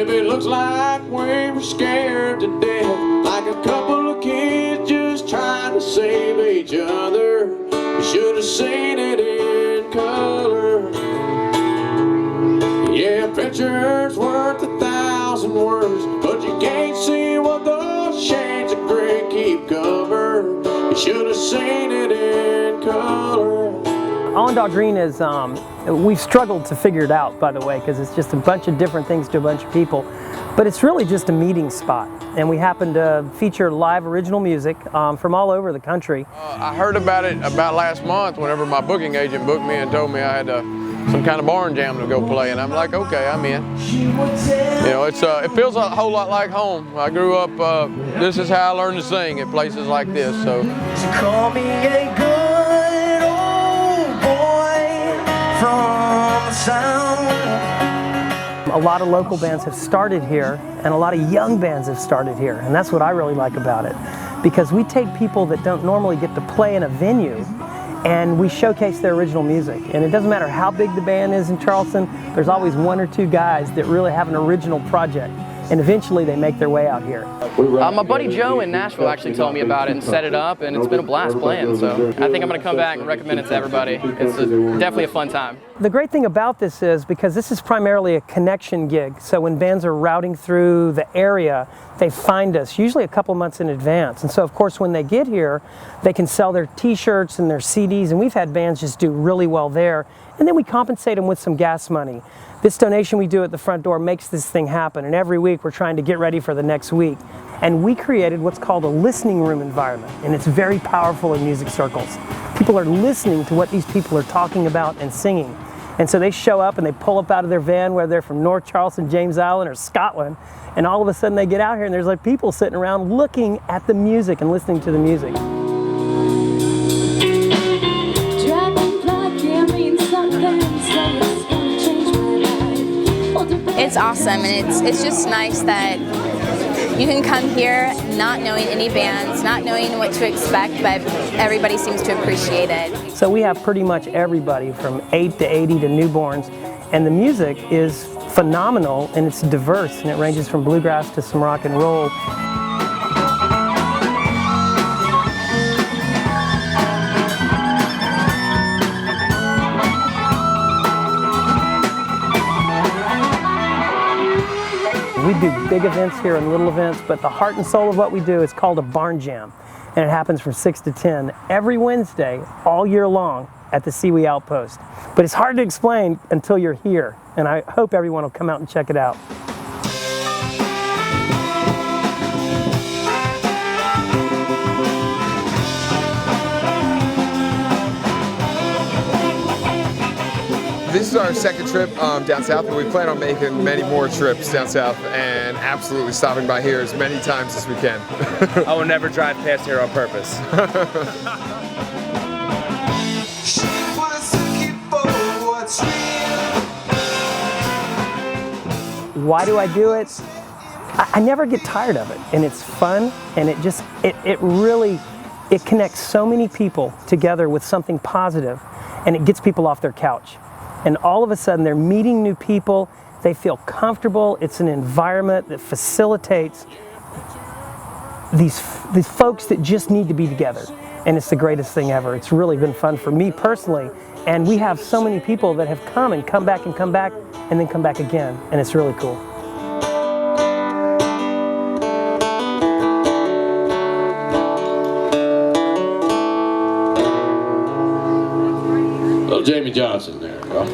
Baby, looks like we were scared to death, like a couple of kids just trying to save each other. You should have seen it in color. Yeah, a picture's worth 1,000 words, but you can't see what those shades of gray keep covered. You should have seen it in color. Awendaw Green is, we've struggled to figure it out, by the way, because it's just a bunch of different things to a bunch of people. But it's really just a meeting spot. And we happen to feature live original music from all over the country. I heard about it about last month whenever my booking agent booked me and told me I had some kind of barn jam to go play. And I'm like, okay, I'm in. You know, it feels a whole lot like home. I grew up, this is how I learned to sing at places like this. So Call me a good old boy from the sound. A lot of local bands have started here, and a lot of young bands have started here, and that's what I really like about it, because we take people that don't normally get to play in a venue and we showcase their original music. And it doesn't matter how big the band is in Charleston, there's always one or two guys that really have an original project, and eventually they make their way out here. My buddy Joe in Nashville actually told me about it and set it up, and it's been a blast playing, so I think I'm going to come back and recommend it to everybody. It's definitely a fun time. The great thing about this is, because this is primarily a connection gig, so when bands are routing through the area, they find us usually a couple months in advance. And so of course when they get here, they can sell their t-shirts and their CDs, and we've had bands just do really well there. And then we compensate them with some gas money. This donation we do at the front door makes this thing happen, and every week we're trying to get ready for the next week. And we created what's called a listening room environment, and it's very powerful in music circles. People are listening to what these people are talking about and singing. And so they show up and they pull up out of their van, whether they're from North Charleston, James Island, or Scotland, and all of a sudden they get out here and there's like people sitting around looking at the music and listening to the music. It's awesome, and it's just nice that you can come here not knowing any bands, not knowing what to expect, but everybody seems to appreciate it. So we have pretty much everybody from 8 to 80 to newborns, and the music is phenomenal, and it's diverse, and it ranges from bluegrass to some rock and roll. We do big events here and little events, but the heart and soul of what we do is called a barn jam, and it happens from 6 to 10 every Wednesday all year long at the Seawee Outpost. But it's hard to explain until you're here, and I hope everyone will come out and check it out. This is our second trip down south, and we plan on making many more trips down south and absolutely stopping by here as many times as we can. I will never drive past here on purpose. Why do I do it? I never get tired of it, and it's fun, and it really connects so many people together with something positive, and it gets people off their couch. And all of a sudden they're meeting new people, they feel comfortable, it's an environment that facilitates these folks that just need to be together. And it's the greatest thing ever. It's really been fun for me personally, and we have so many people that have come and come back and come back and then come back again, and it's really cool. Little Jamie Johnson there, bro.